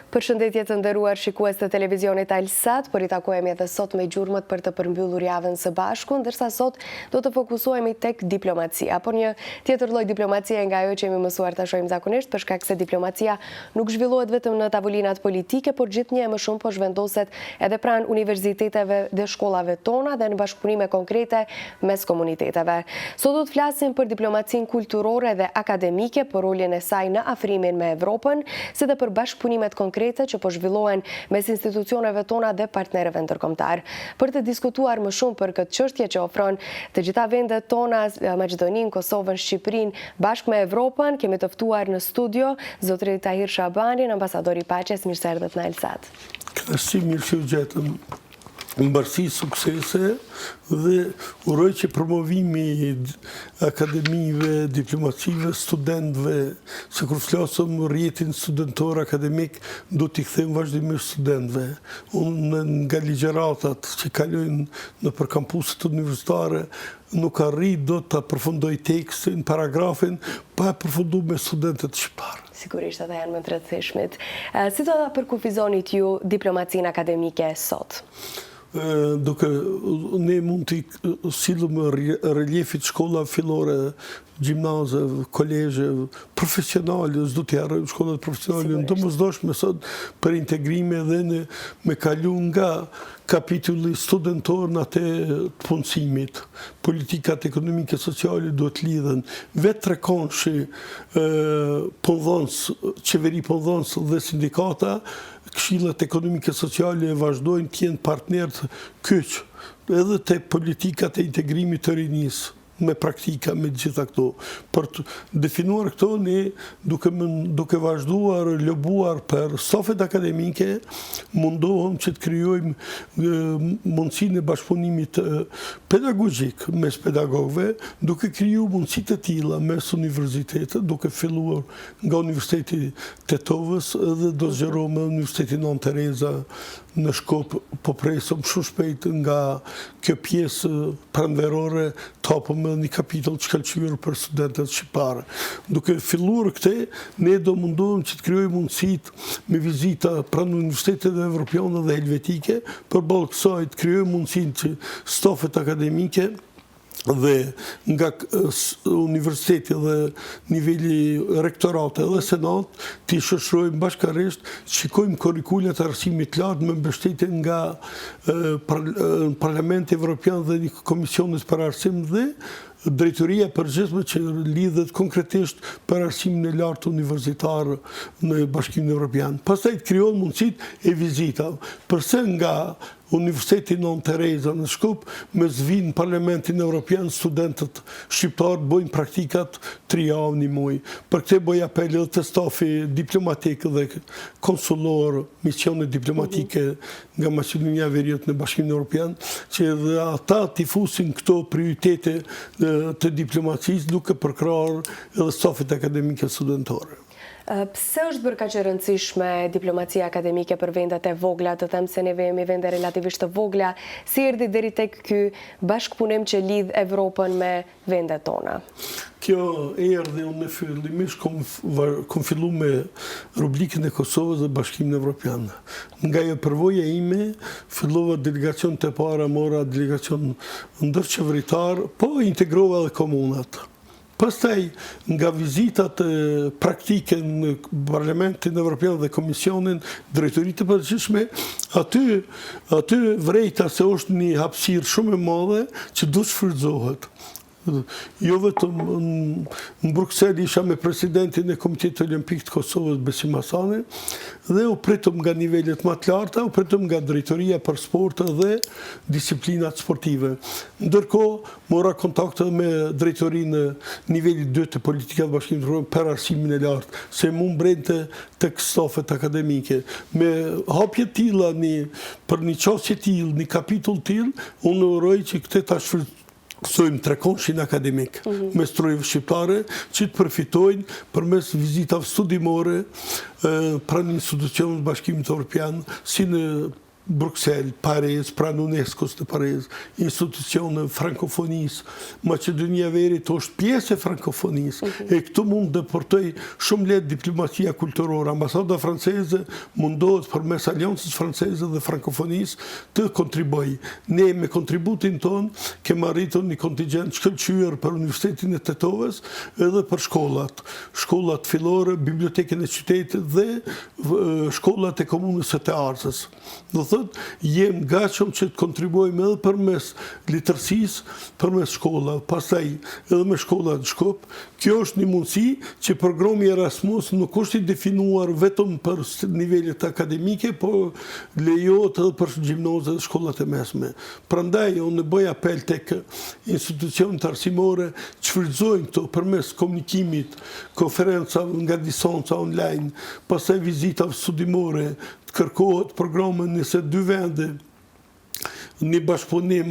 Përshëndetje të nderuar shikues të televizionit Alsat, por I takojemi edhe sot me gjurmët për të përmbyllur javën së bashku, ndërsa sot do të fokusohemi tek diplomacia, por një tjetër lloj diplomacie nga ajo që jemi mësuar ta shohim zakonisht, për shkak se diplomacia nuk zhvillohet vetëm në tavolinat politike, por gjithnjë e më shumë po zhvendoset edhe pranë universiteteve dhe shkollave tona dhe në bashkëpunime konkrete mes komuniteteve. Sot do të flasim për diplomacinë kulturore dhe akademike, për rolin e saj në afrimin me Evropën, si dhe për bashkëpunimet konkrete që po zhvillohen mes institucioneve tona dhe partnerëve ndërkombëtar. Për të diskutuar më shumë për këtë çështje që ofron të gjitha vendet tona, Maqedoninë, Kosovën, Shqipërinë, bashkë me Evropën, kemi të ftuar në studio zotrin Tahir Shabanin, ambasador I paqes. Mirë se erdhët në Alsat. Kënaqësi, mirë që u gjetëm. Mbarësi, suksese dhe uroj që promovimi akademive, diplomacive, studentëve, se kur flasëm rjetin studentor akademik, do t'i kthejmë vazhdimisht studentëve. Unë nga ligjeratat që kalojnë në për kampuset universitare, nuk arrit do të përfundoj tekstin, paragrafin, pa e përfundu me studentët shqiptarë. Sigurisht edhe janë më të rëndësishmit. Si do ta përkufizonit ju diplomacinë akademike sot? Duke ne mund të sillëm reliefit shkolla fillore, gjimnaze, kolegje, profesionale, s'do t'i harrojmë shkollat profesionale, domosdoshme sot për integrime dhe me kalu nga kapitulli studentor në atë të punësimit. Politikat ekonomike sociale duhet lidhen. Vetë trekonshi punëdhënës, qeveri punëdhënës dhe sindikata, këshillat ekonomike sociale vazhdojnë të jenë partnerët kyç, edhe te politikat e integrimit të rinisë, me praktika, me gjitha këto. Për të definuar këto, ne duke vazhduar, lobuar për stafet akademike, mundohem që të krijojmë mundësinë e bashkëpunimit pedagogjik mes pedagogëve, duke kriju mundësi të tilla mes universitetet, duke filluar nga Universiteti Tetovës dhe do zgjerohem me Universitetin Nën Tereza në Shkop, po presom shumë shpejt nga kjo pjesë pranverore të hapëm një kapitull të shkëlqyer për studentët shqiptarë. Duke filluar këte, ne do mundohem që të krijojmë mundësitë me vizita pranë universiteteve evropiane dhe helvetike, përballë kësaj të krijojmë mundësinë që stafet akademike dhe nga universiteti dhe nivelli rektorate dhe senat t'i shoqërojmë bashkërisht, shikojmë kurrikulat e arsimit të lartë me mbështetje nga Parlamenti Evropian dhe një komisionit për arsim dhe drejtoria e përgjithshme që lidhet konkretisht për arsimin e lartë universitar në Bashkimin Evropian. Pastaj krijohen mundësitë e vizitave. Përse nga Universiteti Nën Tereza në Shkup, me zvin Parlamentin Evropian, studentët shqiptarë bëjnë praktikat 3 javë, 1 muaj. Për këtë bëj apel edhe të stafi diplomatik dhe konsulor, misionet diplomatike nga Maqedonia e Veriut në Bashkimin Evropian, që edhe ata t'i fusin këto prioritete të diplomacisë duke përkrahur edhe stafet akademike studentore. Pse është bërë kaq e rëndësishme diplomacia akademike për vendet e vogla, të them se ne jemi vende relativisht të vogla, si erdhi deri tek ky bashkëpunim që lidh Evropën me vendet tona? Kjo erdhi unë fillimisht kom fillu me rubrikën e Kosovës dhe Bashkimin Evropian. Nga jo përvoja ime, fillova delegacion të para, mora delegacion ndërqeveritar, po integrova edhe komunat. Pastaj, nga vizitat praktike në Parlamentin Evropian dhe Komisionin Drejtoritë të përgjithshme, aty vrejta se është një hapësirë shumë e madhe që duhet shfrytëzohet. Jo vetëm në Bruxelles isha me presidentin e Komitetit Olimpik të Kosovës, Besim Hasani, dhe u pritëm nga nivelet më të larta, u pritëm nga drejtoria për sport dhe disiplinat sportive. Ndërkohë, mora kontakte me drejtorinë nivelit 2 të politikat bashkimit evropian për arsimin e lartë, se mu mbrente tek stafet akademike. Me hapje tilla për një çështje tillë, një kapitull tillë, unë uroj që këtë ta shfrytësojmë trekonshin akademik me strojeve shqiptare që të përfitojnë përmes vizitave studimore pranë institucionit Bashkimit Evropian, si në Bruxelles, Paris, pranë UNESCO-s të Paris, institucione frankofonisë. Macedonia e Veriut është pjesë e frankofonisë. E këtu mund të portoj shumë lehtë diplomacia kulturore. Ambasada franceze mundohet përmes Aleancës franceze dhe frankofonisë të kontribojë. Ne me kontributin ton kemi arritur një kontingent shkëlqyer për Universitetin e Tetovës edhe për shkollat fillore, bibliotekën e qytetit dhe shkollat e komunës së të Arzës. Do thotë, jem gatshëm që të kontribuojmë edhe përmes letërsisë, përmes shkollave, pastaj edhe me shkollat në Shkup. Kjo është një mundësi që programi Erasmus nuk është i definuar vetëm për nivelet akademike, por lejohet edhe për gjimnazet dhe shkollat e mesme. Prandaj unë bëj apel tek institucionet arsimore që shfrytëzojnë këto përmes komunikimit, konferencave nga distanca online, pastaj vizitave studimore, të kërkohet programe nëse dy vende një bashkëpunim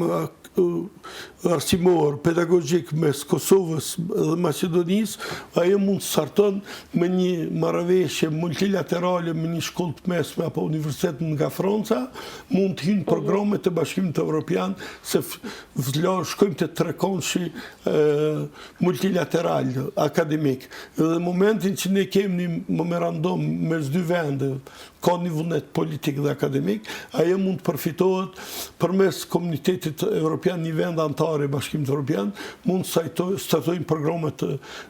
arsimor, pedagogjik mes Kosovës dhe Macedonisë, ajo mund të starton me një marrëveshje multilaterale me një shkollë të mesme apo universitet nga Franca, mund të hyjnë programe të Bashkimit Evropian, se shkojmë të trekonshi multilateral, akademik. Dhe në momentin që ne kemi një memorandum mes dy vende, ka një vullnet politik dhe akademik, ajo mund të përfitohet përmes komunitetit evropian, një vend antar e Bashkimit Evropian, mund të statojnë programet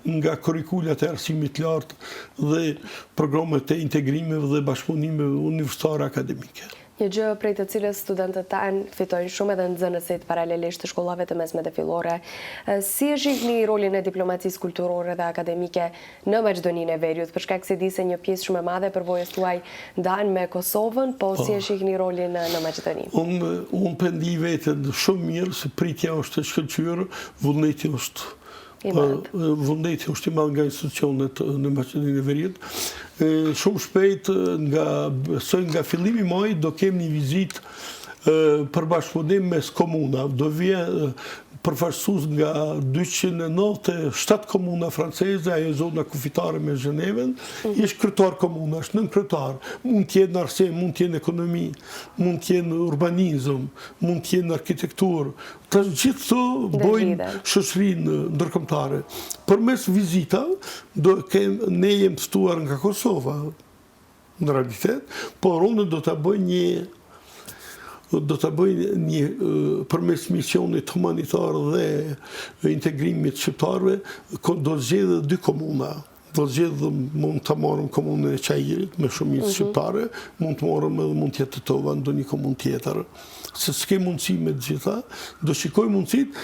nga kurrikulat e arsimit lartë dhe programet e integrimeve dhe bashkëpunimeve universitare akademike. Një gjë prej të cilës studentët tanë fitojnë shumë edhe nxënësit paralelisht të shkollave të mesme dhe fillore. Si e shihni rolin e diplomacisë kulturore dhe akademike në Maqedoninë e Veriut, për shkak se di se një pjesë shumë e madhe e përvojës tuaj ndahen me Kosovën, po si e shihni rolin në Maqedoni? Unë pendi veten shumë mirë se pritja është e shkëlqyer, vullneti është i madh nga institucionet në Maqedoninë e Veriut. Shumë shpejt, nga fillimi i muajit, do kemi një vizitë për bashkëpunim mes komunave. Do vjen përfaqësues nga 297 komuna franceze, ajo zona kufitare me Zhenevën, është kryetar komuna, është nën kryetar. Mund të jenë arsim, mund të jenë ekonomi, mund të jenë urbanizëm, mund të jenë arkitekturë. Të gjithë këto bojnë shoqërinë ndërkombëtare. Përmes vizitave, ne jemi ftuar nga Kosova, në realitet, por unë do të bëj një përmes misionit humanitar dhe integrimit shqiptarëve, do të zgjedhë dy komuna. Do të zgjedhë, mund të marrëm komunën e Qajirit me shumicë shqiptare, mund të marrëm edhe mund të jetë Tetova në ndonjë komunë tjetër. Se s'ke mundësi me të gjitha, do shikoj mundësit,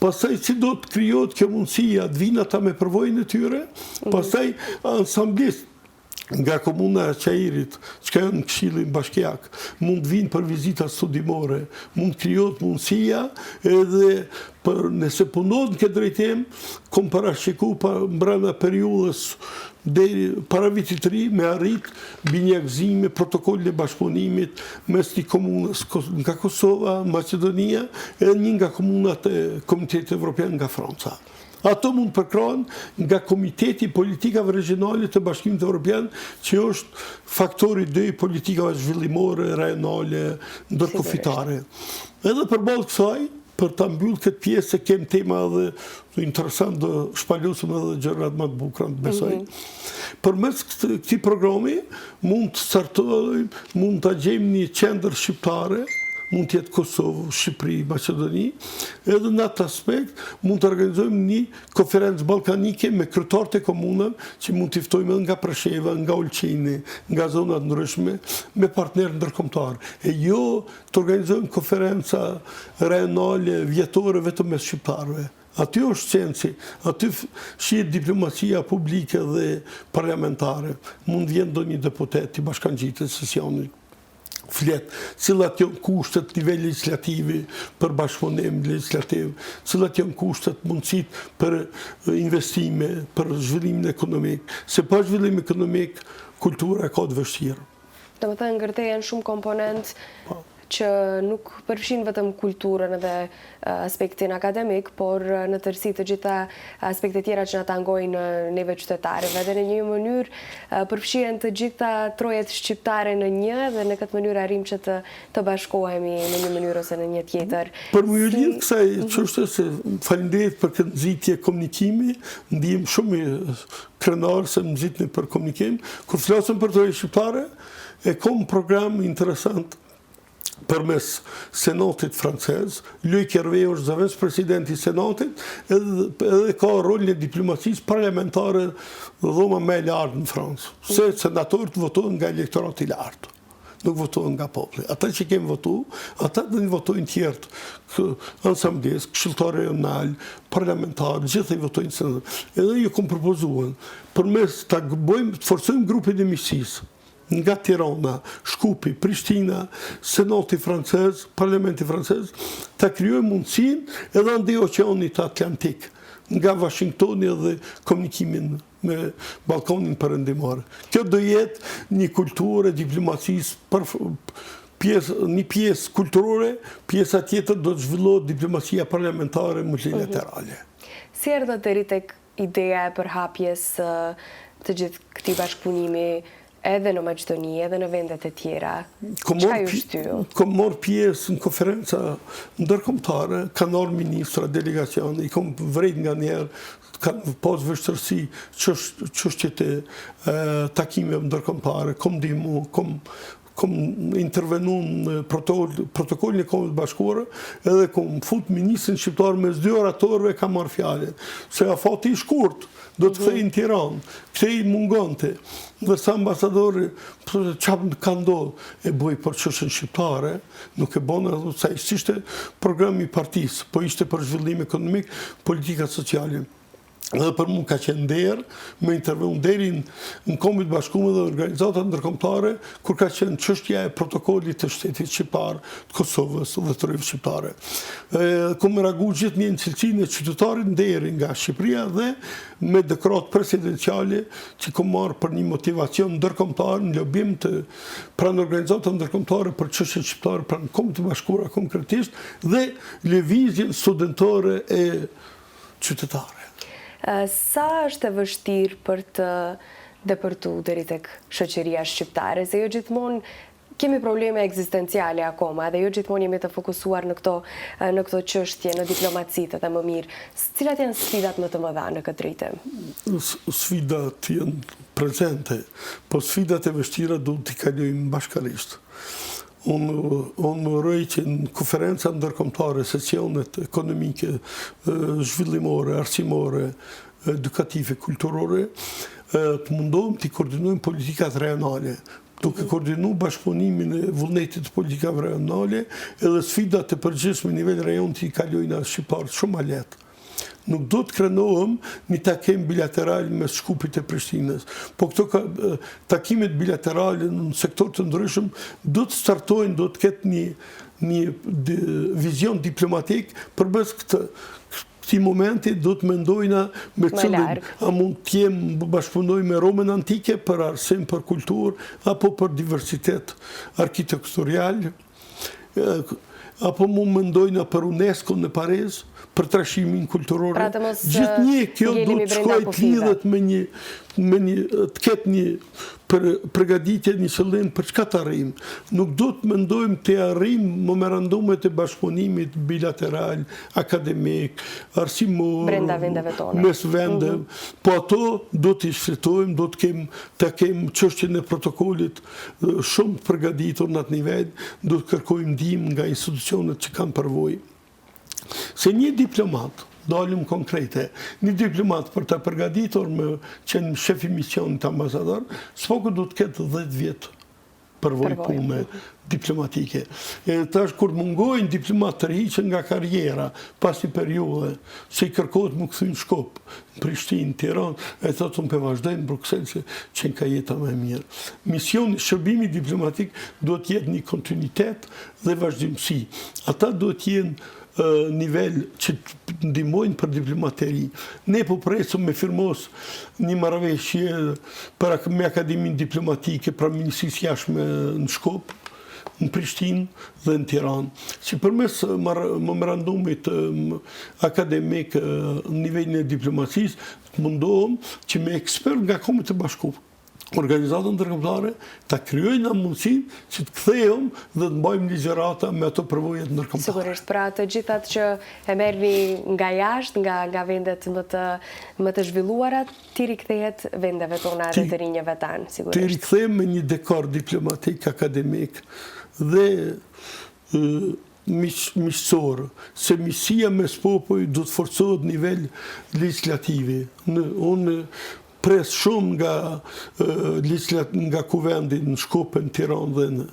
pastaj si do të krijohet kjo mundësia, të vinë ata me përvojën e tyre, pastaj ansamblistë nga komuna e Qajirit, që ka janë në Këshillin Bashkiak, mund vinë për vizita studimore, mund krijohet mundësia edhe nëse punohet në këtë drejtim, kom parashiku brenda periudhës deri para vitit të ri me arrit binjakëzime, protokolle bashkëpunimit mes një komunës nga Kosova, Macedonia, edhe një nga komunat e Komunitetit Evropian nga Franca. Ato mund përkrohen nga Komiteti Politikave Regionale të Bashkimit Evropian, që është faktori 2 i politikave zhvillimore, rajonale, ndërkufitare. Edhe përballë kësaj, për ta mbyllë këtë pjesë, se kem tema edhe interesant, do shpalosëm edhe gjërat më të bukura, besoj. Përmes këtij programi mund të startojmë, mund ta gjejmë një qendër shqiptare, mund të jetë Kosovë, Shqipëri, Maqedoni, edhe në atë aspekt mund të organizojmë një konferencë ballkanike me kryetarët e komunave, që mund të ftojmë nga Presheva, nga Ulqini, nga zonat ndryshme, me partnerë ndërkombëtar. E jo të organizojmë konferenca rajonale, vjetore vetëm me shqiptarëve. Aty është sensi, aty shihet diplomacia publike dhe parlamentare. Mund vjen ndonjë deputet i bashkangjitet sesionit, flet, cilat janë kushtet nivel legislativi për bashkëpunim legislativ, cilat janë kushtet mundësit për investime, për zhvillimin ekonomik, se pa zhvillim ekonomik, kultura ka të vështirë. Do të thënë ngërtejnë shumë komponent që nuk përfshin vetëm kulturën dhe aspektin akademik, por në tërësi të gjitha aspektet tjera që na tangojnë neve qytetarëve. Dhe në një mënyrë përfshihen të gjitha trojet shqiptare në një dhe në këtë mënyrë arrim që të bashkohemi në një mënyrë ose në një tjetër. Për më lidh kësaj çështje, se faleminderit për këtë nxitje komunikimi, ndihem shumë i krenar se më nxitni për komunikim. Kur flasëm për trojet shqiptare, e kom program interesant përmes Senatit francez. Louis Kerveu është zëvendës presidenti i Senatit, edhe ka rolin e diplomacisë parlamentare dhoma më e lartë në Francë. Se senatorët votojnë nga elektorati i lartë, nuk votojnë nga populli. Ata që kemi votu, ata dhe një votojnë tjertë, ansambles, këshilltar regional, parlamentar, gjithë i votojnë senatorë. Edhe ju kom propozuar përmes të forcojmë grupin e miqësisë nga Tirana, Shkupi, Prishtina, Senati francez, Parlamenti francez, të kryojmë mundësinë edhe ndaj oqeanit Atlantik, nga Washingtoni edhe komunikimin me Ballkanin Perëndimor. Kjo do jetë një kulturë diplomacisë një pjesë kulturore, pjesa tjetër do të zhvillohet diplomacia parlamentare multilaterale. Si erdhët deri tek ideja e përhapjes të gjithë këtij bashkëpunimi edhe në Maqedoni, edhe në vendet e tjera? Çka ju shtyu? Kom marrë pjesë në konferenca ndërkombëtare, kanë ardhur ministra, delegacione, i kom vrejt nga njerë, kanë pas vështërsi çështjet e takimeve ndërkombëtare, kom ndihmu, kom intervenu në protokollin e Kombit Bashkuar, edhe kom fut ministrin shqiptar mes dy oratorëve ka marrë fjalën, se afati i shkurt do të kthej në Tiranë, kthej mungonte. Ndërsa ambasadori çfarë ka ndodhur e bëj për çështën shqiptare, nuk e bën edhe sa ishte programi i partisë, po ishte për zhvillim ekonomik, politika sociale. Edhe për mua ka qenë derë, me intervenu deri në Kombit Bashkuar dhe organizata ndërkombëtare, kur ka qenë çështja e protokollit të shtetit shqiptar, të Kosovës dhe të Rrëve shqiptare. Kom reagu gjithë një cilësinë e qytetarit deri nga Shqipëria dhe me dekret presidenciale që kom marrë për një motivacion ndërkombëtar në lobim të pranë organizata ndërkombëtare për çështjen shqiptare pranë Kombit Bashkuar konkretisht dhe lëvizjen studentore e qytetare. Sa është e vështirë për të depërtu deri tek shoqëria shqiptare, se jo gjithmonë kemi probleme ekzistenciale akoma, dhe jo gjithmonë jemi të fokusuar në këto çështje, në diplomacitë dhe më mirë. Cilat janë sfidat më të mëdha në këtë drejtim? Sfidat janë prezente, po sfidat e vështira duhet t'i kalojmë bashkërisht. Unë rëj që në konferenca ndërkombëtare, sesionet ekonomike, zhvillimore, arsimore, edukative, kulturore, të mundohem të koordinojmë politikat regionale, duke koordinu bashkëpunimin e vullnetit politikave regionale, edhe sfidat të përgjithshme në nivel rajon të i kalojnë shqiptarët shumë ma lehtë. Nuk do të krenohem një takim bilateral me Shkupit e Prishtinës, po këto takimet bilaterale në sektor të ndryshëm do të startojnë, do të ketë një vizion diplomatik përbës këti momenti do të mendojna me cëllin, a mund të jem bashkëpunoj me Romën antike për arsim, për kulturë, apo për diversitet arkitektorial, apo mund mendojna për UNESCO në Paris, për trashimin kulturore. Gjithë një kjo do të shkoj të lidhet të ketë një përgatitje, një qëllim për çka të arrim. Nuk do të mendojmë të arrim memorandumet e bashkëpunimit bilateral, akademik, arsimor, mes vendeve, po ato do të shfrytojmë, do të kemë çështjen e protokollit shumë të përgatitur në atë nivel, do të kërkojmë ndihmë nga institucionet që kanë përvojë. Se një diplomat, dalim konkrete, një diplomat për të përgatitur me qenë shefi misionit ambasador, s'poko du të ketë 10 vjetë përvoj punë diplomatike. E tash kur mungojnë diplomat të rriqen nga karriera, pas një periode, se i kërkohet më këthy në Shkop, në Prishtinë, Tiranë, e thotë unë për vazhdojnë në Bruxelles që ka jeta më mirë. Misioni, shërbimi diplomatik duhet jetë një kontinuitet dhe vazhdimësi. Ata duhet jenë nivel që të ndihmojnë për diplomateri. Ne po presim me firmos një marrëveshje me Akademinë Diplomatike, pra Ministrisë Jashtme në Shkop, në Prishtinë dhe në Tiranë. Si përmes memorandumit akademik në nivelin e diplomacisë, mundohem që me ekspert nga Kombet e Bashkuara, organizatën ndërkombëtare, ta krijojnë mundësinë që të kthehemi dhe të mbajmë ligjërata me ato përvojet ndërkombëtare. Sigurisht, pra të gjithat që e merrni nga jashtë, nga vendet më të zhvilluara, ti rikthehet vendeve tona dhe të rinjeve tanë, sigurisht. Ti rikthehem me një dekor diplomatik, akademik dhe miqësor, se miqësia mes popujve do të forcohet në nivel legislativ. Unë pres shumë nga kuvendi në Shkupe, në Tiranë dhe në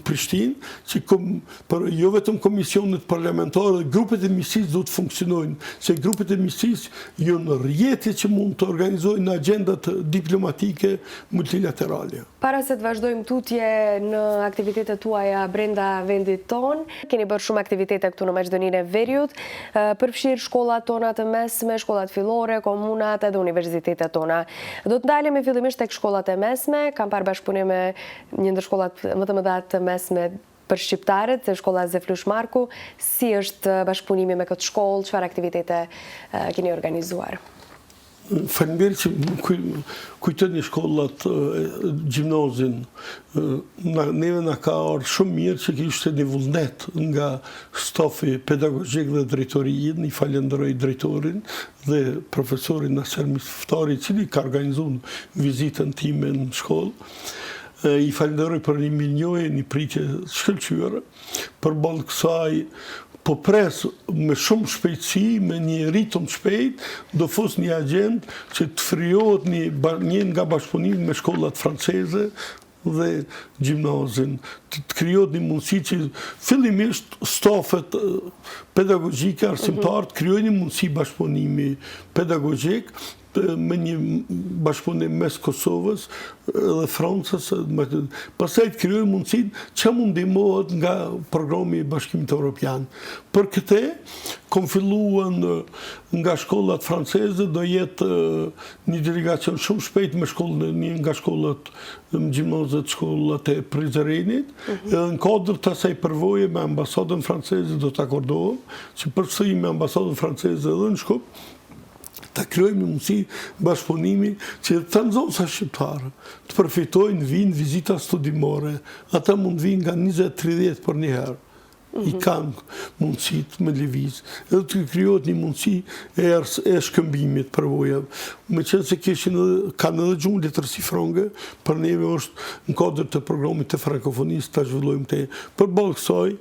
Prishtinë, që jo vetëm komisionet parlamentare dhe grupet e miqësisë do të funksionojnë, se grupet e miqësisë janë rrjete që mund të organizojnë agendat diplomatike multilaterale. Para se të vazhdojmë tutje në aktivitetet tuaja brenda vendit ton, keni bërë shumë aktivitete këtu në Maqedoninë e Veriut, përfshirë shkollat tona të mesme, shkollat fillore, komunat edhe universitetet tona. Do të ndalemi fillimisht tek shkollat e mesme, kam parë bashkëpunim me një ndër shkollat më të mëdha të mesme për shqiptarët, shkolla Zeflush Marku. Si është bashkëpunimi me këtë shkollë, çfarë aktivitete keni organizuar? Faleminderit që kujtoni shkollat, gjimnazin. Neve na ka ardhur shumë mirë që kishte një vullnet nga stafi pedagogjik dhe drejtoria. I falenderoj drejtorin dhe profesorin Naser Miftari, i cili ka organizuar vizitën time në shkollë. I falenderoj për një miljoje, një pritje shkëlqyere. Përballë kësaj, po pres me shumë shpejtësi, me një ritëm shpejt, do fus një agent që të frijohet një nga bashkëpunimi me shkollat franceze dhe gjimnazin. Të krijohet një mundësi që fillimisht stafet pedagogjike, arsimtar, të krijojnë një mundësi bashkëpunimi pedagogjik me një bashkëpunim mes Kosovës dhe Francës, pastaj të krijojnë mundësinë që mund ndihmohet nga programi i Bashkimit Evropian. Për këtë, kom filluar nga shkollat franceze, do jetë një delegacion shumë shpejt me një nga shkollat në gjimnazet, shkollat e Prizrenit, edhe në kodër të asaj përvoje me ambasadën franceze do të akordohem, që përsëri me ambasadën franceze edhe në Shkup, ta krijojmë një mundësi bashkëpunimi që të nxënësa shqiptarë të përfitojnë, vinë vizita studimore. Ata mund vinë nga 20-30 për një herë. I kanë mundësit me lëviz. Edhe të krijohet një mundësi e shkëmbimit përvoja. Me qenë se kanë edhe gjumë letërsi frange, për neve është në kodër të programit të frankofonisë të zhvillojmë të. Për balë kësaj,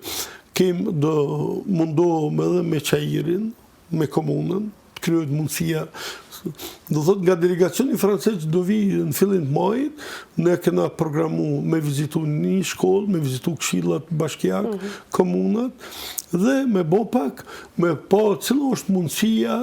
do mundohem edhe me qajirin, me komunën, krijohet mundësia, do thot nga delegacioni francez do vi në fillim të majit, ne kena programu me vizitu një shkollë, me vizitu këshillat bashkiak, komunat, dhe me bo pak, me po cilo është mundësia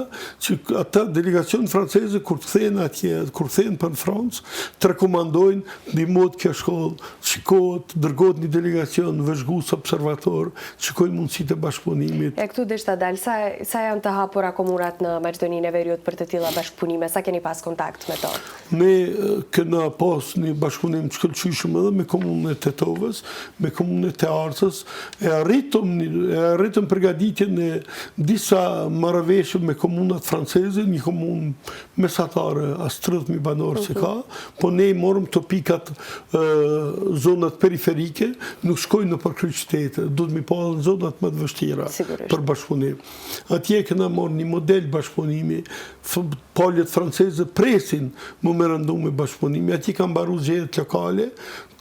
që ata delegacion franceze kur të kthehen atje, kur kthehen për në Francë, të rekomandojnë ndihmohet kjo shkollë, shikohet, dërgohet një delegacion vëzhgues observator, shikojnë mundësitë e bashkëpunimit. E këtu deshta dal, sa janë të hapura komunat në Maqedoninë e Veriut për të tilla bashkëpunime, sa keni pas kontakt me to? Ne kena pas një bashkëpunim të shkëlqyshëm edhe me komunën e Tetovës, me komunën e Tearcës, e arritëm përgatitjen e disa marrëveshje me komunat franceze, një komunë mesatare, as 30.000 banorë që ka, po ne i morëm të pikat zonat periferike, nuk shkojnë në përkryq qytete, do të mi pa në zonat më të vështira për bashkëpunim. Atje kena morë një model bashkëpunimi, palët franceze presin memorandum me bashkëpunimi, atje kanë mbaru zgjedhjet lokale,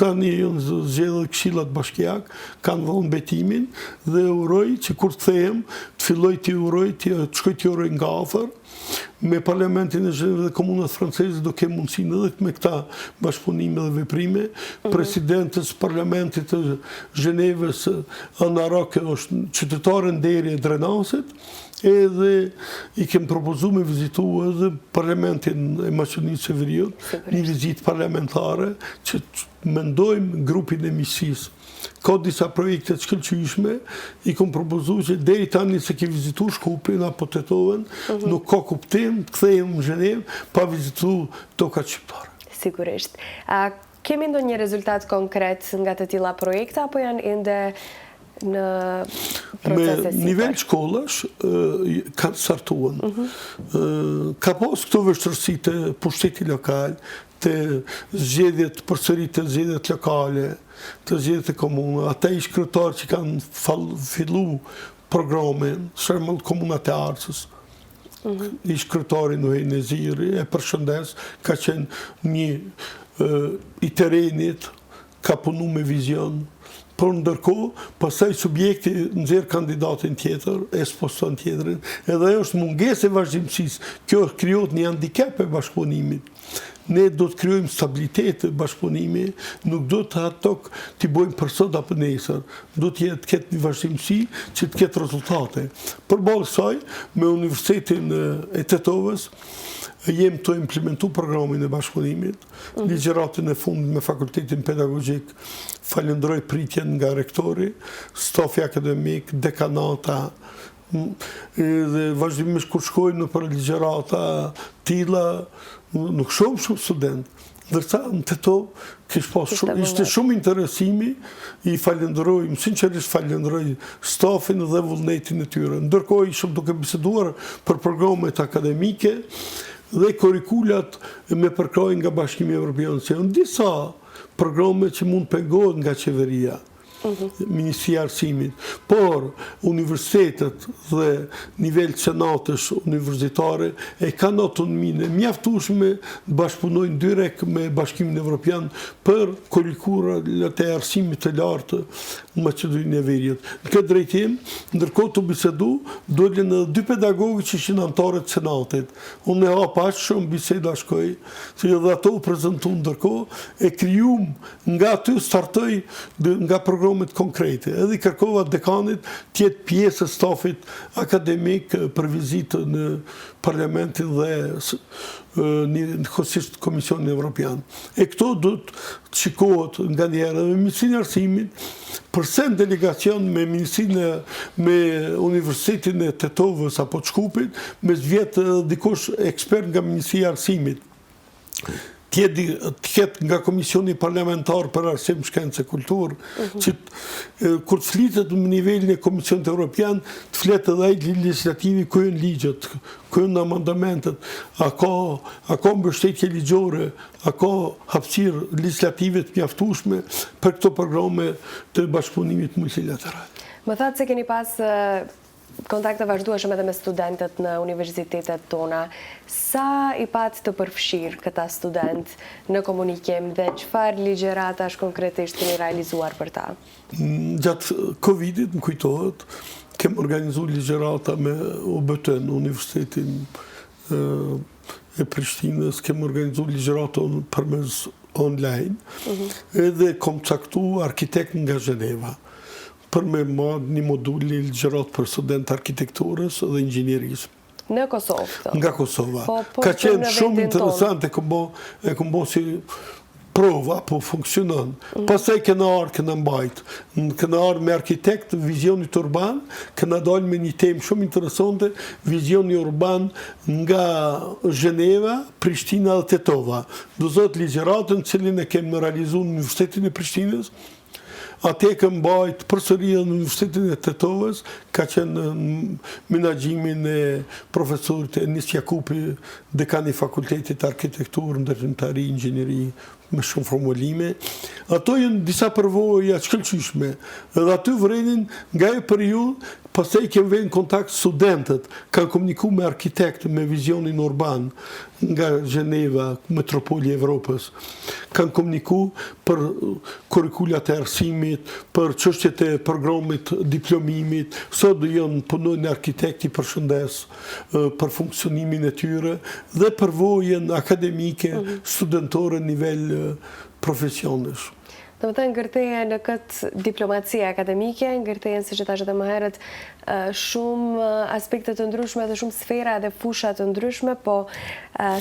tani janë zgjedhjet këshillat bashkiak, kanë dhënë betimin dhe uroj që kur të them, të filloj të uroj, të shkoj të uroj nga afër, me Parlamentin e Zhenevës dhe komunat franceze do kemë mundësinë edhe me këta bashkëpunime dhe veprime. Presidentës Parlamentit të Zhenevës, Ana Roque, është qytetare nderi e Drenasit, edhe i kemë propozu me vizitu edhe Parlamentin e Maqedonisë së Veriut, një vizitë parlamentare që mendojmë grupin e miqësisë. Ka disa projekte të shkëlqyeshme, i kom propozu që deri tani se ke vizitu Shkupin apo Tetovën, nuk ka kuptim të kthehemi në Zhenevë pa vizitu tokat shqiptare. Sigurisht. Kemi ndonjë rezultat konkret nga të tilla projekte apo janë ende në procese Me nivel shkollash kanë startuar. Ka pas këto vështirësi të pushtetit lokal, të zgjedhjet përsërit të zgjedhjet lokale, të zgjedhjet e komunave, ata ish kryetarë që kanë fillu programin, shembull Komuna e Arcës. Ish kryetari Nuhej Neziri, e përshëndes, ka qenë një i terenit, ka punu me vizion, por ndërkohë, pastaj subjekti nxjerr kandidatin tjetër, e sposton tjetrin, edhe ajo është mungesë e vazhdimësisë. Kjo krijohet një handicap e bashkëpunimit. Ne do të krijojmë stabilitet e bashkëpunimit, nuk do të ato t'i bojmë për sot apo nesër. Do të ketë një vazhdimësi që të ketë rezultate. Përballë kësaj, me Universitetin e Tetovës, jem të implementu programin e bashkëpunimit, ligjëratën e fundit me Fakultetin Pedagogjik, falenderoj pritjen nga rektori, stafi akademik, dekanata, dhe vazhdimisht kur shkojmë në për ligjërata tilla, nuk shumë student. Ndërsa në Tetovë ishte shumë interesimi, i falenderoj, sinqerisht falenderoj stafin dhe vullnetin e tyre. Ndërkohë ishëm duke biseduar për programet akademike dhe kurikulat me përkrojnë nga Bashkimi Evropian. Se janë disa programe që mund pengohet nga qeveria, Ministria e Arsimit, por universitetet dhe nivel senatësh universitare e kanë autonominë e mjaftueshme të bashkëpunojnë direkt me Bashkimin Evropian për kurikulat e arsimit të lartë në Maqedoninë e Veriut. Në këtë drejtim, ndërkohë të bisedu, dolën edhe dy pedagogë që ishin anëtarë të senatit. Unë e hapa aq shumë biseda shkoj, që edhe ato u prezantu ndërkohë, e krijuam nga aty startoi nga programet konkrete. Edhe kërkova dekanit të jetë pjesë e stafit akademik për vizitë në Parlamentin dhe në Komisionin Evropian. E këto do të shikohet nga njerë dhe Ministrinë e Arsimit, përse në delegacion me me Universitetin e Tetovës apo të Shkupit, me vjetë dikush ekspert nga Ministria e Arsimit, tjetë nga Komisioni Parlamentar për Arsim, Shkencë e Kulturë, që kur të flitet në nivelin e Komisionit Evropian, të fletë edhe ai legislativi, ku janë ligjet, ku janë amendamentet, a ka mbështetje ligjore, a ka hapësirë legislative të mjaftueshme për këto programe të bashkëpunimit multilateral. Më thatë se keni pas kontakte vazhdueshme edhe me studentët në universitetet tona. Sa i pat të përfshirë këta student në komunikim dhe çfarë ligjëratash konkretisht keni realizuar për ta? Gjatë Covidit, më kujtohet, kem organizuar ligjërata me UBT në Universitetin e Prishtinës, kem organizuar ligjërata përmes online, edhe kom caktu arkitekt nga Zheneva, për me marrë një modul ligjërat për student arkitekturës dhe inxhinierisë. Në Kosovë? Nga Kosova. Ka qenë shumë interesant, e këmbo si prova, po funksionon. Pastaj këna mbajt. Këna arë me arkitekt, vizionit urban, këna dalë me një temë shumë interesante, vizioni urban nga Zheneva, Prishtina dhe Tetova. Do zot ligjëratën, cilin e kemë realizu në Universitetin e Prishtinës, ate këm bajt përsëria në Universitetin e Tetovës, ka qenë në menaxhimin e profesorit Enis Jakupi, dekani Fakultetit Arkitekturë, Ndërtimtari, Inxhinieri, me shumë formulime. Ato janë disa përvoja shkëlqyeshme. Edhe aty vrenin nga e periudhë, pastaj kemë vënë në kontakt studentët, kanë komunikuar me arkitektë me vizionin urban nga Zheneva, metropoli e Evropës. Kanë komunikuar për kurrikulat e arsimit, për çështjet e programit diplomimit, sot do janë punojnë arkitekti përshëndes për funksionimin e tyre dhe përvojën akademike studentore në nivel profesionesh. Do të ngërteje në këtë diplomacia akademike, ngërtejen, si që tashë edhe më herët, shumë aspekte të ndryshme dhe shumë sfera dhe fusha të ndryshme, po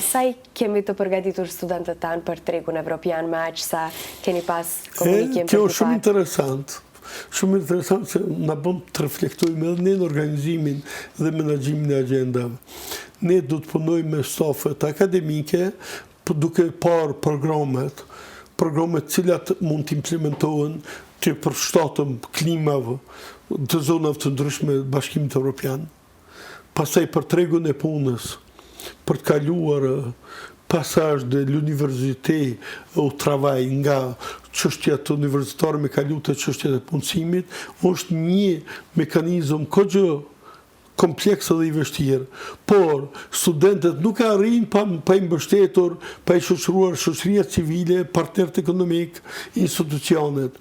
sa i kemi të përgatitur studentët tanë për tregun evropian me aq sa keni pas komunikim? Kjo është shumë interesant. Shumë interesant se na bën të reflektojmë edhe ne në organizimin dhe menaxhimin e agjendave. Ne do të punojmë me stafet akademike, duke parë programet programet cilat mund të implementohen të përshtatëm klimave të zonave të ndryshme të Bashkimit Evropian, pastaj për tregun e punës, për të kaluar pasazh de l'université au travail nga çështja të universitar me kalu të çështjet e punësimit, është një mekanizëm kogjo kompleks dhe i vështirë, por studentët nuk arrin pa i mbështetur, pa i shoqëruar shoqëria civile, partnerët ekonomik, institucionet.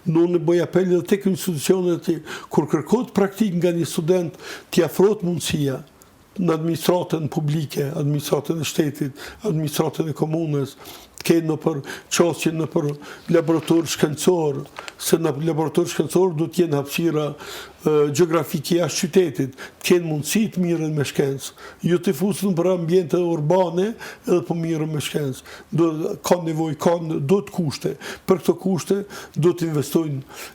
Unë bëj apel edhe tek institucionet kur kërkohet praktik nga një student t'i afrohet mundësia në administratën publike, administratën e shtetit, administratën e komunës, në për qosje në për laborator shkencor, se në laborator shkencor du t'jenë hapësira geografike jashtë qytetit, t'kenë mundësit mirën me shkencë, ju të fusën për ambjente urbane edhe për mirën me shkencë. Ka nevoj, do të kushte. Për këto kushte do të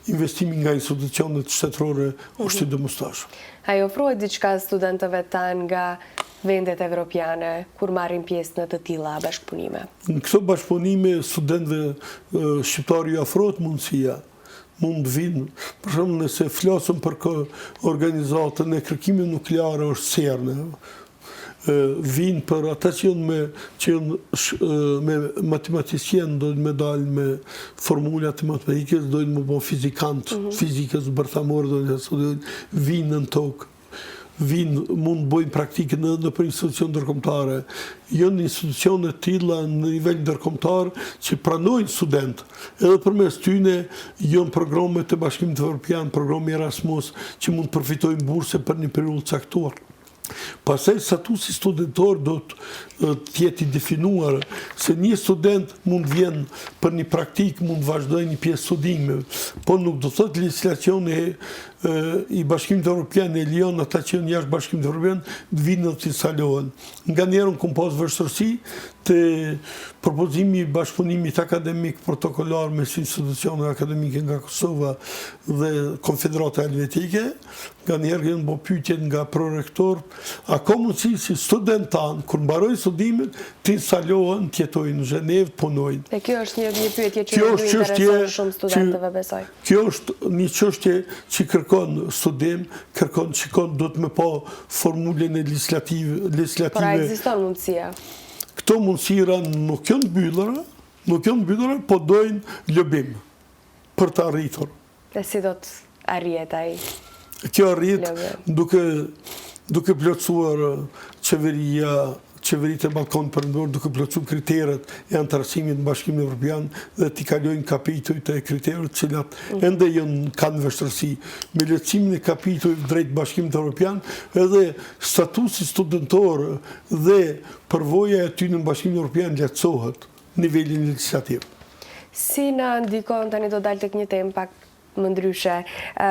investimi nga institucionet shtetërore është të dëmëstash. A i ofrohet diçka studentëve tanë nga vendet evropiane, kur marrin pjesë në të tilla bashkëpunime? Në këto bashkëpunime, studentëve shqiptarë ju afrohet mundësia, mund vinë, për shumë nëse flasëm për organizatën e kërkimit nukleare është CERN, vinë për ata që me matematicien, dojnë me dalë me formulat e matematikës, dojnë me bo fizikantë, fizikës bërthamorë, dojnë vinë në tokë. Mund bojnë praktikë në për institucion ndërkombëtare. Jënë institucionet tilla në nivel ndërkombëtar që pranojnë student. Edhe përmes tyne jënë programet të Bashkimit Evropian, programi Erasmus, që mund përfitojnë burse për një periudhë caktuar. Pastaj statusi studentor do të jetë i definuar se një student mund vjen për një praktik, mund vazhdojë një pjesë studime, po nuk do thotë legislacioni i Bashkimit Evropian e lejon ata që janë jashtë Bashkimit Evropian të vinë të instalohen. Nganjëherë kam pas vështirësi të propozimi i bashkëpunimit akademik protokollar mes institucioneve akademike nga Kosova dhe Konfederata Helvetike, nganjëherë janë bërë pyetje nga prorektor, a ka mundësi si student tanë, kur mbarojnë studimet, të instalohen, të jetojnë në Zhenevë, punojnë. E kjo është një pyetje që ju intereson shumë studentëve, besoj. Kjo është një çështje që kërkon studim, shikon do të me pa formulën e legislative. Por a ekziston mundësia? Këto mundësira nuk janë mbyllura, po dojnë lëbim për të arritur. Dhe si do të arrijet ai? Kjo arrit duke plotësuar qeveritë e Ballkanit Perëndimor, duke plotësuar kriteret e antarësimit në Bashkimin Evropian dhe t'i kalojnë kapitujt e kriteret cilat ende kanë vështirësi. Me lehtësimin e kapitujt drejt Bashkimit Evropian, edhe statusi studentor dhe përvoja e tyre në Bashkimin Evropian lehtësohet nivelin legislativ. Si na ndikon, tani do dalë tek një temë pak më ndryshe,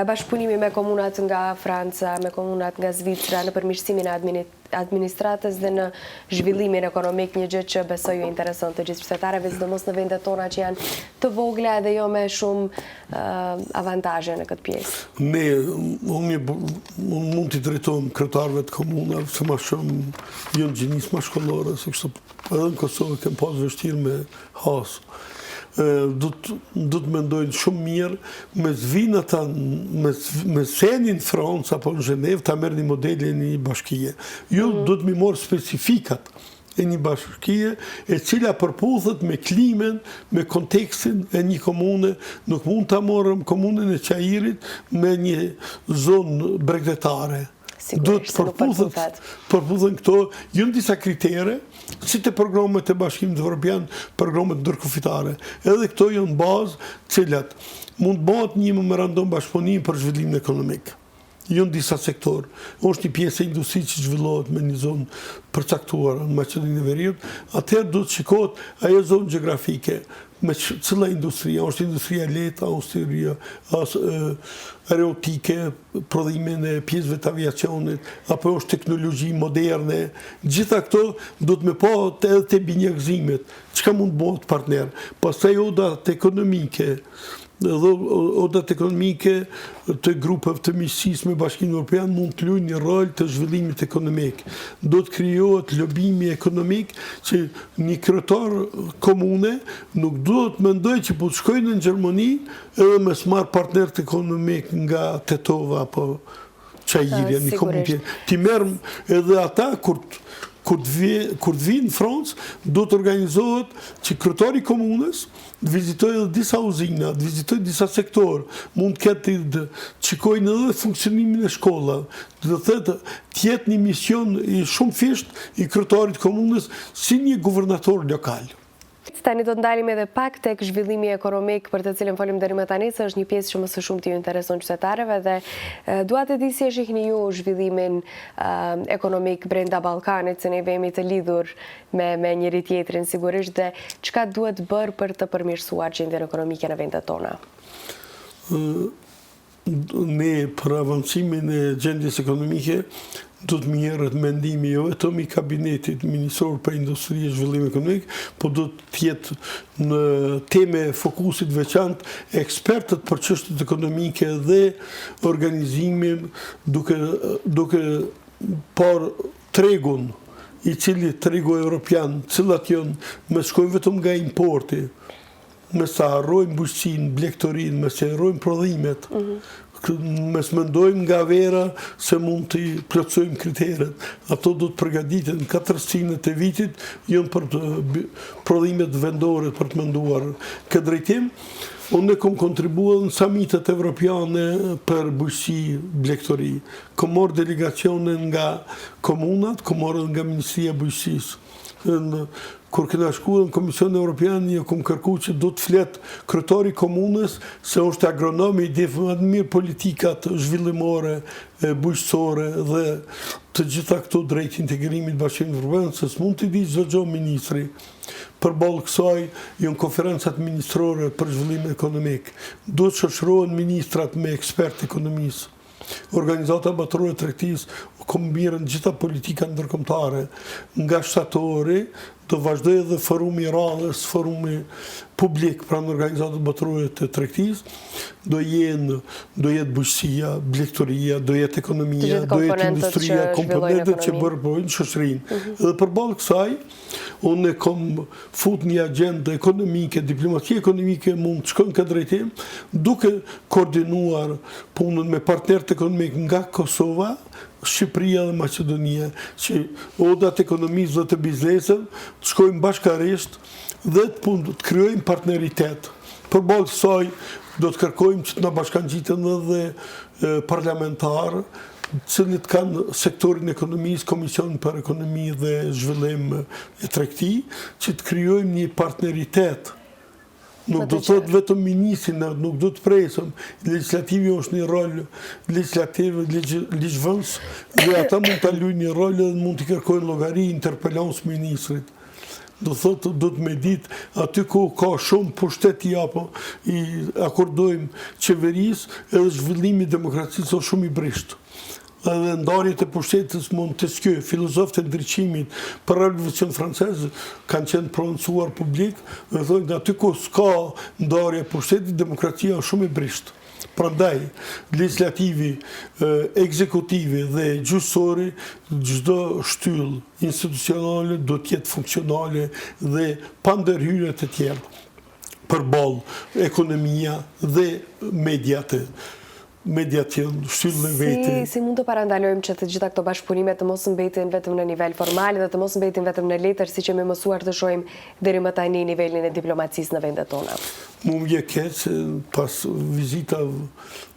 bashkëpunimi me komunat nga Franca, me komunat nga Zvicra, në përmirësimin e administratës dhe në zhvillimin ekonomik, një gjë që besoj ju intereson të gjithë qytetarëve, sidomos në vendet tona që janë të vogla dhe jo me shumë avantazhe në këtë pjesë. Unë mund t'i drejtojmë kryetarëve të komunave, se ma shumë jënë gjinisë ma shkollore, se kështë edhe në Kosovë kem pas vështirë me hasë. Du të mendojnë shumë mirë me zvinë ata, me senin Francë apo në Zhenevë, ta merë një model e një bashkije. Ju du të mi morë specifikat e një bashkije e cila përputhet me klimen, me kontekstin e një komune. Nuk mund të morëm komunën e Qajirit me një zonë bregdetare. Do të përputhen këto, jënë disa kritere, si të programet e Bashkimit Evropian, programet ndërkufitare. Edhe këto jënë bazë cilat mund bëhet një memorandum bashkëpunimi për zhvillimin ekonomik. Jënë disa sektorë. Është një pjesë e industrisë që zhvillohet me një zonë përcaktuar në Maqedoninë e Veriut, atëherë do të shikohet ajo zonë gjeografike me cila industria, është industria lehtë, industria aeronautike, prodhimin e pjesëve të aviacionit, apo është teknologji moderne. Gjitha këto do të me pa edhe të binjekëzimet, çka mund bëhet partner. Pastaj odat ekonomike, edhe odat ekonomike të grupeve të miqësisë me Bashkimin Evropian mund të luajnë një rol të zhvillimit ekonomik. Do të krijohet lobimi ekonomik që një kryetar komune nuk duhet mendoj që po të shkojnë në Gjermani edhe me smar partner ekonomik nga Tetova apo Çajirja, një komunitet. Ti merr edhe ata kur të vinë në Francë, do të organizohet që kryetari i komunës të vizitojë edhe disa uzina, të vizitojë disa sektor, mund të ketë të shikojnë edhe funksionimin e shkollave. Do të thotë të jetë një mision i shumë fisht i kryetarit komunës si një guvernator lokal. Tani do të ndalim edhe pak tek zhvillimi ekonomik për të cilën folim deri më tani, se është një pjesë që më së shumti ju intereson qytetarëve dhe dua të di si e shihni ju zhvillimin ekonomik brenda Ballkanit, se ne jemi të lidhur me njëri tjetrin sigurisht, dhe çka duhet bërë për të përmirësuar gjendjen ekonomike në vendet tona? Ne për avancimin e gjendjes ekonomike do të mirët mendimi jo vetëm i kabinetit ministror për industri e zhvillim ekonomik, po do të jetë në teme fokusit veçantë ekspertët për çështjet ekonomike dhe organizimin duke por tregun i cili tregu evropian, cilat janë me shkojnë vetëm nga importi, me sa harrojnë bujqësinë, blegtorinë, me sa harrojnë prodhimet, mes mendojmë nga vera se mund të plotësojmë kriteret. Ato do të përgatiten 400 e vitit, janë për prodhimet vendore për të menduar këtë drejtim. Unë kom kontribuar në samitet evropiane për bujqësi, blegtori. Kom marrë delegacione nga komunat, kom marrë nga Ministria e Bujqësisë. Kur kena shkuar në Komisionin Evropian, jo kom kërku që do të flet kryetari i komunës se është agronom i di më të mirë politikat zhvillimore, bujqësore dhe të gjitha këto drejt integrimit Bashkimit Evropian, se s'mund të di çdo gjë ministri. Përballë kësaj janë konferencat ministrore për zhvillim ekonomik. Do të shoqërohen ministrat me ekspertë ekonomisë. Organizata botërore e tregtisë kombinojnë gjitha politika ndërkombëtare nga shtatori, do vazhdoj edhe forumi i radhës, forumi publik pranë organizatës botërore të tregtisë, do jetë bujqësia, blegtoria, do jetë ekonomia, do jetë industria, komponentët që bërë shoqërinë. Dhe përballë kësaj, unë kom fut një agendë ekonomike, diplomacia ekonomike mund të shkojnë këtë drejtim, duke koordinuar punën me partnerët ekonomik nga Kosova, Shqipëria dhe Maqedonia, që odat ekonomisë dhe të biznesit të shkojnë bashkarisht dhe të krijojnë partneritet. Përballë kësaj do të kërkojmë që të na bashkangjiten edhe parlamentarë, cilët kanë sektorin e ekonomisë, Komisionin për Ekonomi dhe Zhvillim e Tregti, që të krijojmë një partneritet. Nuk do të thotë vetëm ministri, nuk do të presëm. Legislativi është një rol legislativ, ligjvënës, dhe ata mund të luajnë një rol dhe mund të kërkojnë llogari interpelancë ministrit. Do thotë, do të me ditë, aty ku ka shumë pushteti apo i akordojmë qeverisë, edhe zhvillimi i demokracisë është shumë i brishtë. Edhe ndarjet e pushtetit Montesquieu, filozofët e ndriçimit për revolucion francez, kanë qenë prononcuar publik, dhe thonë aty ku s'ka ndarje e pushtetit, demokracia është shumë e brishtë. Prandaj, legislativi, ekzekutivi dhe gjyqësori, çdo shtyllë institucionale do të jetë funksionale dhe pa ndërhyrje të tjera përballë ekonomia dhe mediat janë shtyllën e vete. Si mund të parandalojmë që të gjitha këto bashkëpunime të mos mbetin vetëm në nivel formal dhe të mos mbetin vetëm në letër, siç jemi mësuar të shohim deri më tani nivelin e diplomacisë në vendet tona? Mu më keq pas vizita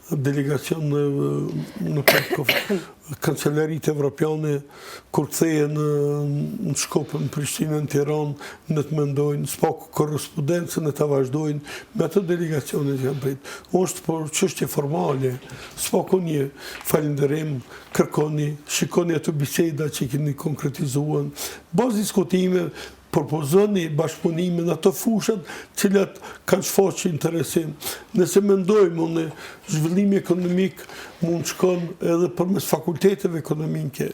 delegacion në kancelarit evropiane, kur kthehen në Shkopje, në Prishtinë, në Tiranë, në të mendojnë, s'pak korrespondencën e të vazhdojnë me ato delegacione që kanë prit. Është por çështje formale, s'pak një falënderim, kërkoni, shikoni ato biseda që keni konkretizuar, bazë diskutime, propozoni bashkëpunime në ato fushat cilat kanë shfaqur interesim. Nëse mendojmë në zhvillimi ekonomik mund shkon edhe përmes fakulteteve ekonomike.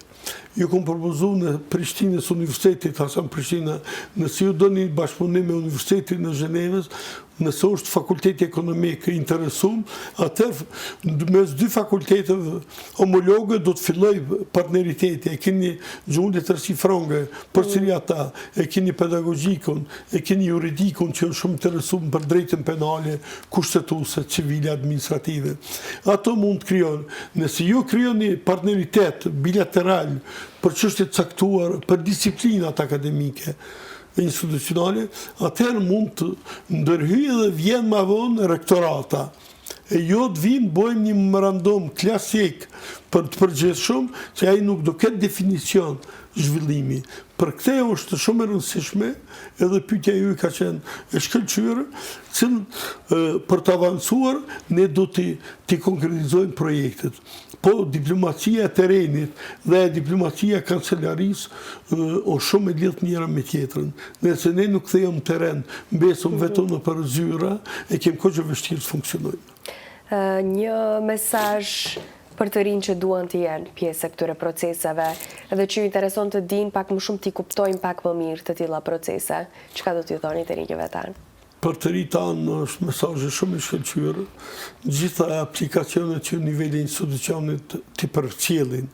Ju kom propozuar në Prishtinës Universitetit Hasan Prishtina, nëse ju doni bashkëpunim me Universitetin në Zhenevës, nëse është fakulteti ekonomik interesum, atëherë mes dy fakulteteve homologe do të filloj partneriteti. E keni gjundit tërsi frangë, për cili ata, e keni pedagogjikun, e keni juridikun që është shumë interesum për drejtën penale, kushtetuse, civile, administrative. Ato mund të kryon. Nëse ju kryoni partneritet bilateral për çështje të caktuar, për disiplinat akademike, institucionale, atëherë mund të ndërhyjë dhe vjen ma vonë rektorata. E jo të vinë, bojmë një memorandum klasik për të përgjithshëm, që ai nuk do ketë definicion zhvillimi. Për këtë është shumë e rëndësishme, edhe pyetja ju ka qenë e shkëlqyer, për të avancuar, ne do të konkretizojmë projektet. Po diplomacia e terenit dhe diplomacia e kancelarisë o shumë e lidhë njëra me tjetrën. Nëse ne nuk thejëm teren, besëm vetëm në për zyra, e kem kohë që vështirë të funksionojnë. Një mesazh për të rinj që duan të jenë pjesë e këtyre proceseve dhe që ju intereson të dinë pak më shumë, t'i kuptojnë pak më mirë të tilla procese. Çka do t'ju thoni të rinjve tanë? Për të rinj tanë është mesazh shumë i shkëlqyer. Gjitha aplikacionet që në nivel institucionit t'i përcjellin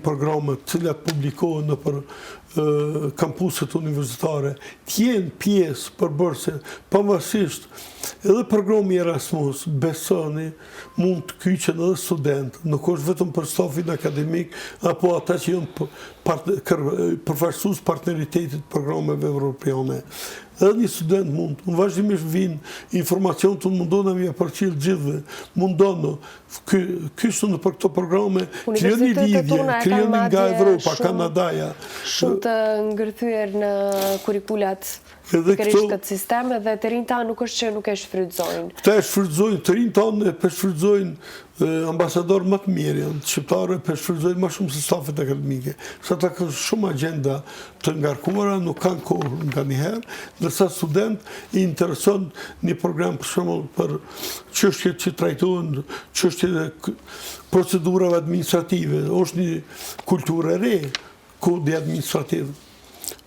programet të cilat publikohen në për kampuset universitare, t'jenë pjesë përbërëse, pavarësisht edhe programi Erasmus, besoni, mund të kyqen edhe student, nuk është vetëm për stafin akademik, apo ata që janë përfaqësues partneritetit programeve evropiane. Edhe një student mund, në vazhdimisht vinë informacion të mundonë me përcjell gjithve, mundonë kyshtu në për këto programe, krijoni lidhje, krijoni nga Evropa, Kanadaja. Shumë të ngërthyer në kurikulat pikërisht këtë sistem dhe të rinj tanë nuk është që nuk e shfrytëzojnë. Këta e shfrytëzojnë, të rinj tanë e shfrytëzojnë ambasador më të mirë janë, shqiptare e shfrytëzojnë më shumë se stafet akademike. Sa ta ka shumë agenda të ngarkuara, nuk kanë kohë nga njëherë, ndërsa student i intereson një program për shembull për çështjet që trajtohen, çështjet e procedurave administrative, është një kulturë e re, kodi administrativ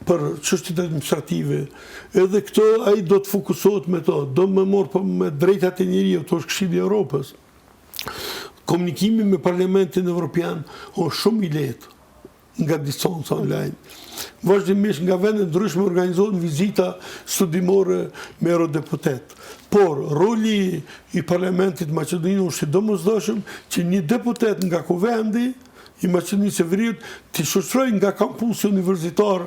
për çështjet administrative. Edhe këto ai do të fokusohet me to, do më morë me drejtat e njeriut, është Këshilli i Evropës. Komunikimi me Parlamentin Evropian është shumë i lehtë nga distanca online. Vazhdimisht nga vende ndryshme organizohen vizita studimore me eurodeputet. Por roli i Parlamentit Maqedonisë është i domosdoshëm që një deputet nga kuvendi i Maqedonisë së Veriut të shoqërojë nga kampusi universitar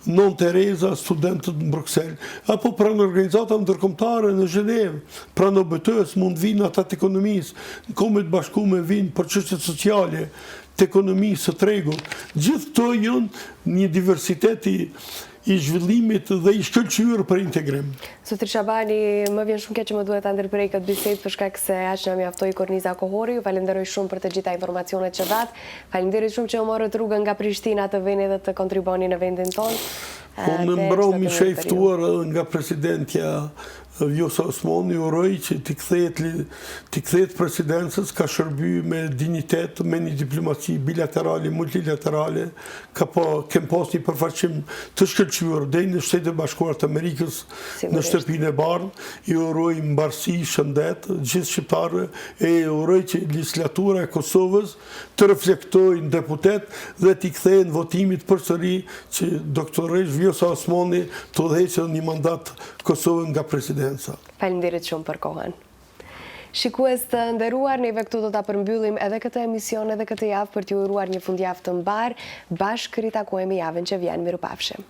Non Tereza studentët në Bruxelles, apo pranë organizata ndërkombëtare në Zhenevë, pranë OBT-s mund vinë ata të ekonomisë, në Kombet e Bashkuara vinë për çështjet sociale, të ekonomisë së tregut. Gjithë këto janë një diversitet i zhvillimit dhe i shkëlqyer për integrim. Zotri Shabani, më vjen shumë keq që më duhet ta ndërprej këtë bisedë për shkak se aq na mjaftoi Korniza Kohori. Ju falenderoj shumë për të gjitha informacionet që dhat. Faleminderit shumë që u morët rrugën nga Prishtina të vini dhe të kontriboni në vendin tonë. Unë mbrojmë i sheftuar nga presidentja Vjosa Osmani, uroj që t'i kthehet presidencës, ka shërby me dignitet, me një diplomaci bilaterale, multilaterale, kem pas një përfaqësim të shkëlqyer deri në Shtetet e Bashkuara të Amerikës, në shtëpinë e Barn. I uroj mbarësi, shëndet, gjithë shqiptarëve, e uroj që legislatura e Kosovës të reflektojnë deputet dhe t'i kthehen votimit përsëri që doktoresh Vjosa Osmani të udhëheqë një mandat Kosovën nga presidenca. Faleminderit shumë për kohën. Shikues të nderuar, neve këtu do ta përmbyllim edhe këtë emision edhe këtë javë për t'ju uruar një fundjavë të mbar. Bashkë ritakohemi javën që vjen. Mirupafshim.